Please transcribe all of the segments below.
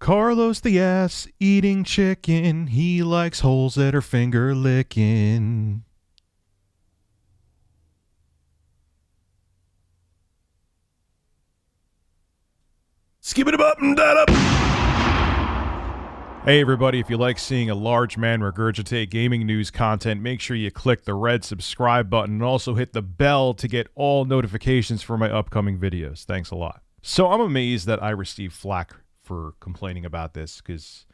Carlos the ass eating chicken. He likes holes that are finger licking. Skip it up and that up. Hey everybody, if you like seeing a large man regurgitate gaming news content, make sure you click the red subscribe button and also hit the bell to get all notifications for my upcoming videos. Thanks a lot. So I'm amazed that I received flack for complaining about this, because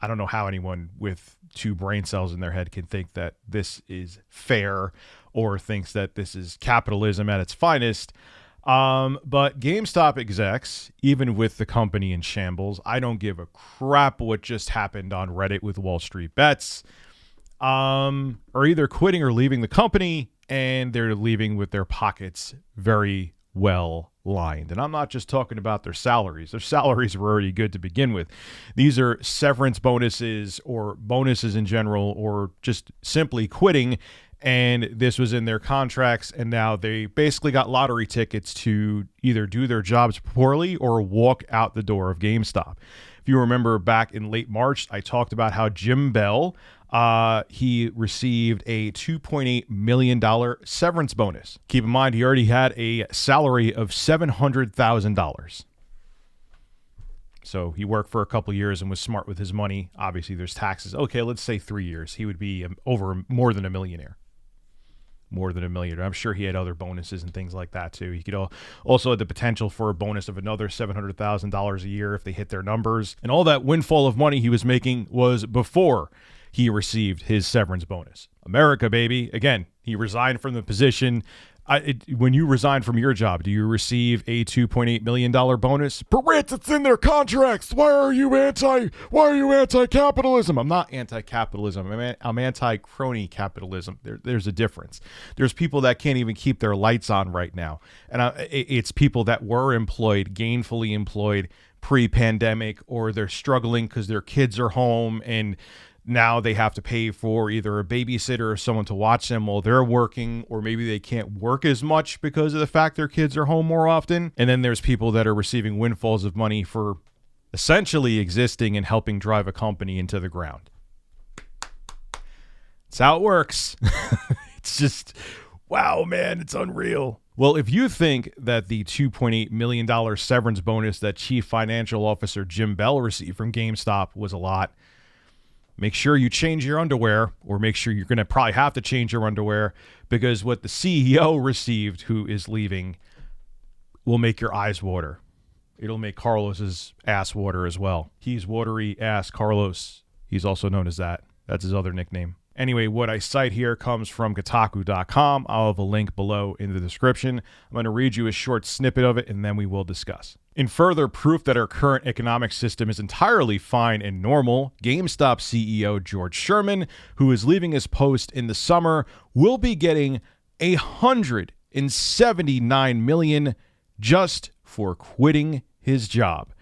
I don't know how anyone with two brain cells in their head can think that this is fair or thinks that this is capitalism at its finest. But GameStop execs, even with the company in shambles, I don't give a crap what just happened on Reddit with Wall Street Bets, are either quitting or leaving the company, and they're leaving with their pockets very well lined. And I'm not just talking about their salaries. Their salaries were already good to begin with. These are severance bonuses or bonuses in general, or just simply quitting. And this was in their contracts, and now they basically got lottery tickets to either do their jobs poorly or walk out the door of GameStop. If you remember back in late March, I talked about how Jim Bell, he received a $2.8 million severance bonus. Keep in mind, he already had a salary of $700,000. So he worked for a couple years and was smart with his money. Obviously, there's taxes. Okay, let's say 3 years. He would be over more than a millionaire. More than a millionaire. I'm sure he had other bonuses and things like that too. He could also had the potential for a bonus of another $700,000 a year if they hit their numbers. And all that windfall of money he was making was before he received his severance bonus. America, baby. Again, he resigned from the position. When you resign from your job, do you receive a $2.8 million bonus? Permits, it's in their contracts. Why are you anti-capitalism? I'm not anti-capitalism. I'm anti-crony capitalism. There's a difference. There's people that can't even keep their lights on right now. And it's people that were employed, gainfully employed pre-pandemic, or they're struggling because their kids are home and now they have to pay for either a babysitter or someone to watch them while they're working, or maybe they can't work as much because of the fact their kids are home more often. And then there's people that are receiving windfalls of money for essentially existing and helping drive a company into the ground. That's how it works. It's just, wow, man, it's unreal. Well, if you think that the $2.8 million severance bonus that Chief Financial Officer Jim Bell received from GameStop was a lot, make sure you change your underwear, or make sure you're going to probably have to change your underwear, because what the CEO received, who is leaving, will make your eyes water. It'll make Carlos's ass water as well. He's watery ass Carlos. He's also known as that. That's his other nickname. Anyway, what I cite here comes from Kotaku.com. I'll have a link below in the description. I'm going to read you a short snippet of it, and then we will discuss. In further proof that our current economic system is entirely fine and normal, GameStop CEO George Sherman, who is leaving his post in the summer, will be getting $179 million just for quitting his job.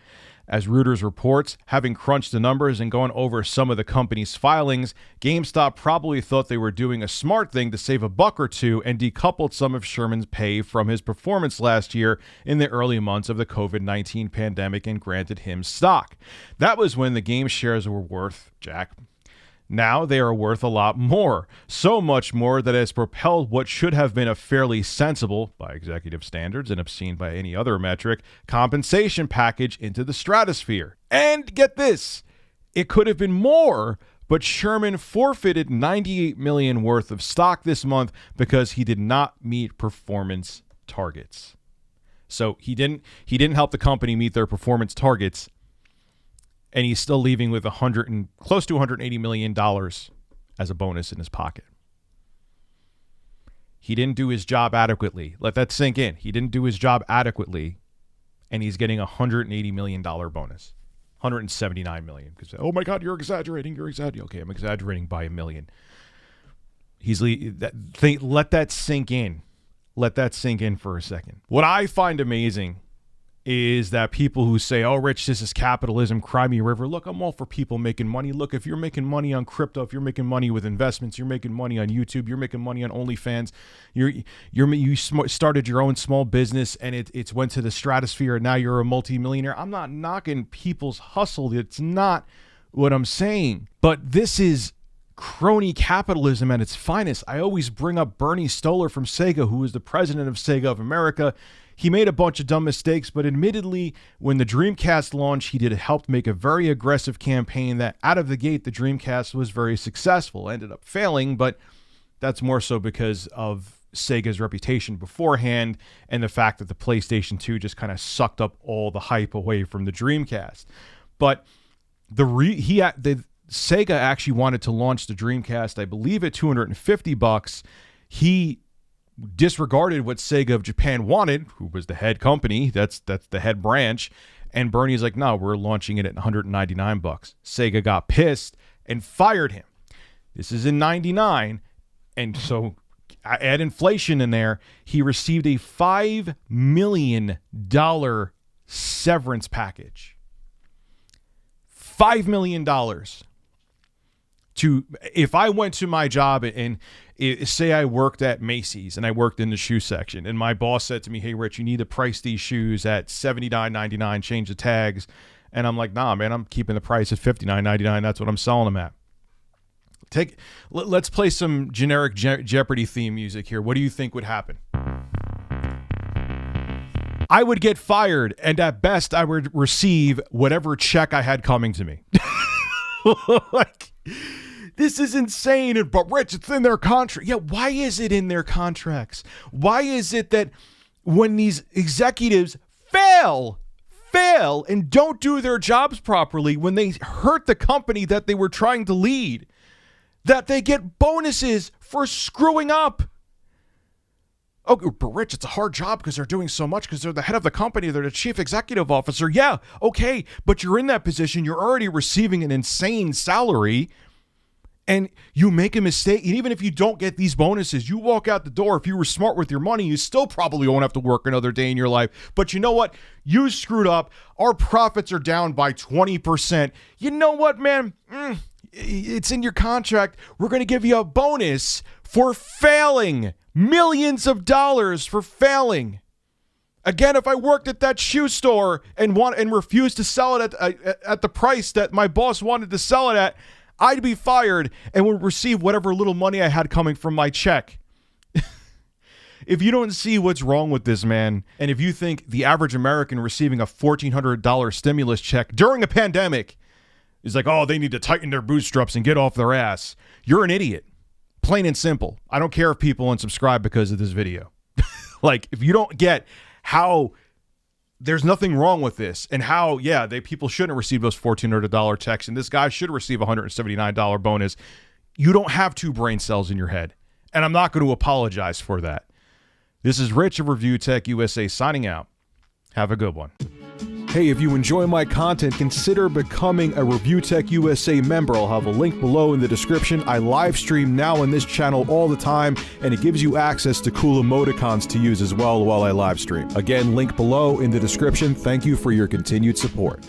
As Reuters reports, having crunched the numbers and gone over some of the company's filings, GameStop probably thought they were doing a smart thing to save a buck or two and decoupled some of Sherman's pay from his performance last year in the early months of the COVID-19 pandemic and granted him stock. That was when the game shares were worth, Jack. Now they are worth a lot more, so much more that it has propelled what should have been a fairly sensible, by executive standards and obscene by any other metric, compensation package into the stratosphere. And get this, it could have been more, but Sherman forfeited $98 million worth of stock this month because he did not meet performance targets. So he didn't help the company meet their performance targets, and he's still leaving with close to $180 million as a bonus in his pocket. He didn't do his job adequately. Let that sink in. He didn't do his job adequately, and he's getting a $180 million bonus. $179 million. Because, oh my God, you're exaggerating. Okay, I'm exaggerating by $1 million. Let that sink in. Let that sink in for a second. What I find amazing is that people who say, oh, Rich, this is capitalism, cry me a river. Look, I'm all for people making money. Look, if you're making money on crypto, if you're making money with investments, you're making money on YouTube, you're making money on OnlyFans, you started your own small business and it's went to the stratosphere and now you're a multimillionaire. I'm not knocking people's hustle. It's not what I'm saying. But this is crony capitalism at its finest. I always bring up Bernie Stolar from Sega, who is the president of Sega of America. He made a bunch of dumb mistakes, but admittedly, when the Dreamcast launched, he helped make a very aggressive campaign that out of the gate, the Dreamcast was very successful. Ended up failing, but that's more so because of Sega's reputation beforehand and the fact that the PlayStation 2 just kind of sucked up all the hype away from the Dreamcast. But Sega actually wanted to launch the Dreamcast, I believe, at $250. He disregarded what Sega of Japan wanted, who was the head company, that's the head branch, and Bernie's like, no, we're launching it at $199. Sega got pissed and fired him. This is in 99, and so add inflation in there, he received a $5 million severance package. $5 million. If I went to my job and say I worked at Macy's and I worked in the shoe section and my boss said to me, hey, Rich, you need to price these shoes at $79.99, change the tags. And I'm like, nah, man, I'm keeping the price at $59.99. That's what I'm selling them at. Let's play some generic Jeopardy theme music here. What do you think would happen? I would get fired, and at best, I would receive whatever check I had coming to me. Like, this is insane. But Rich, it's in their contract. Yeah, why is it in their contracts? Why is it that when these executives fail and don't do their jobs properly, when they hurt the company that they were trying to lead, that they get bonuses for screwing up? Oh, but Rich, it's a hard job because they're doing so much because they're the head of the company. They're the chief executive officer. Yeah, okay, but you're in that position. You're already receiving an insane salary, and you make a mistake. And even if you don't get these bonuses, you walk out the door. If you were smart with your money, you still probably won't have to work another day in your life. But you know what? You screwed up. Our profits are down by 20%. You know what, man? It's in your contract. We're going to give you a bonus for failing. Millions of dollars for failing. Again, if I worked at that shoe store and refused to sell it at the price that my boss wanted to sell it at, I'd be fired and would receive whatever little money I had coming from my check. If you don't see what's wrong with this, man, and if you think the average American receiving a $1,400 stimulus check during a pandemic is like, oh, they need to tighten their bootstraps and get off their ass, you're an idiot. Plain and simple. I don't care if people unsubscribe because of this video. Like, if you don't get how there's nothing wrong with this and how, yeah, people shouldn't receive those $1,400 checks and this guy should receive a $179 bonus, you don't have two brain cells in your head. And I'm not going to apologize for that. This is Rich of Review Tech USA signing out. Have a good one. Hey, if you enjoy my content, consider becoming a Review Tech USA member. I'll have a link below in the description. I live stream now on this channel all the time, and it gives you access to cool emoticons to use as well while I live stream. Again, link below in the description. Thank you for your continued support.